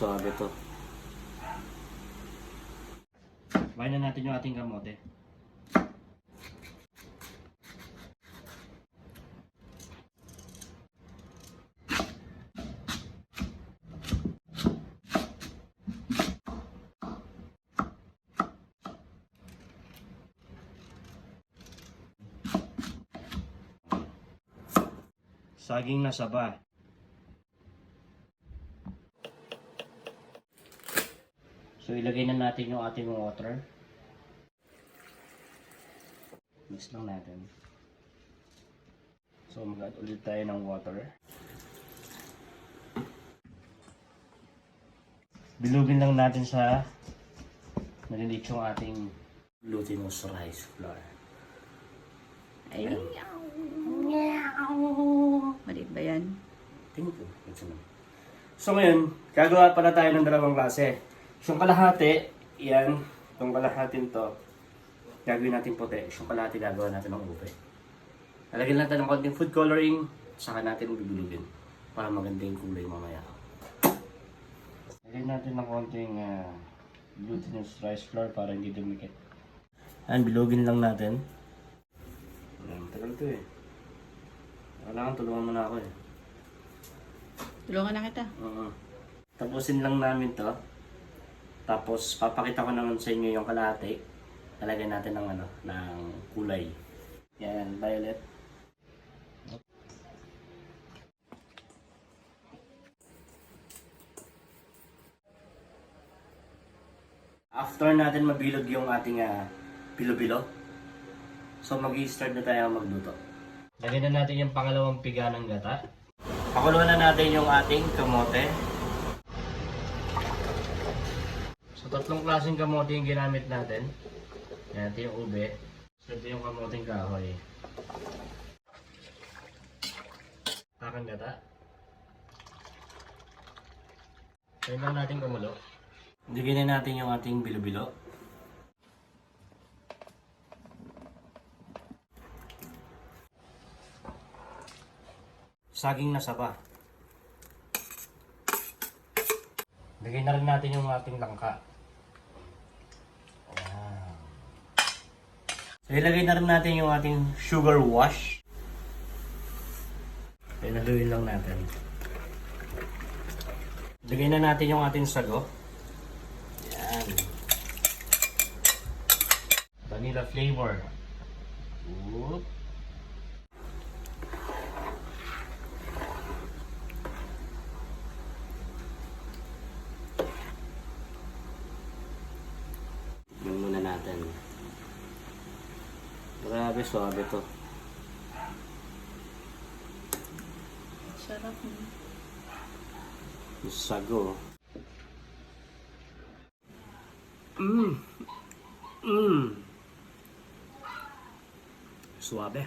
swabe to. Bayan na natin yung ating kamote. Saging na saba. So ilagay na natin yung ating water. Mix lang natin. So mag-add ulit tayo ng water. Bilugin lang natin sa maliliit yung ating glutinous rice flour. Ayan. Maliit ba yan? Tingin ko. So ngayon, gagawa pala tayo ng dalawang klase. Yung kalahati, yan. Itong kalahatin to, gagawin natin puti. Yung kalahati gagawa natin ng ube. Lalagyan natin ng konting food coloring, saka natin bibulugin para maganda yung kulay mamaya. Lagyan natin ng konting glutinous rice flour para hindi dumikit. Ayan, bilugin lang natin. Ayan, tagal to eh. Kailangan tulungan mo na ako eh. Tulungan na kita. Tapusin lang namin to. Tapos papakita ko naman sa inyo yung kalahati. Talagyan natin ng ng kulay. Yan, violet. After natin mabilog yung ating bilo-bilo, so mag-i-start na tayo magluto. Lagyan na natin yung pangalawang piga ng gata. Pakuluan na natin yung ating kamote. So tatlong klaseng kamote yung ginamit natin. Yan, ito yung ube. So ito yung kamoteng kahoy. Takang gata. Kaya lang natin kumulo. Lagyan na natin yung ating bilo-bilo. Saging na saba. Lagyan na rin natin yung ating langka. Wow. So ilagay na rin natin yung ating sugar wash. Pinaluin lang natin. Lagay na natin yung ating sago. Yan. Vanilla flavor. Whoop. Yung muna natin. Grabe, suabe to. Sarap mo. Sago. Suabe.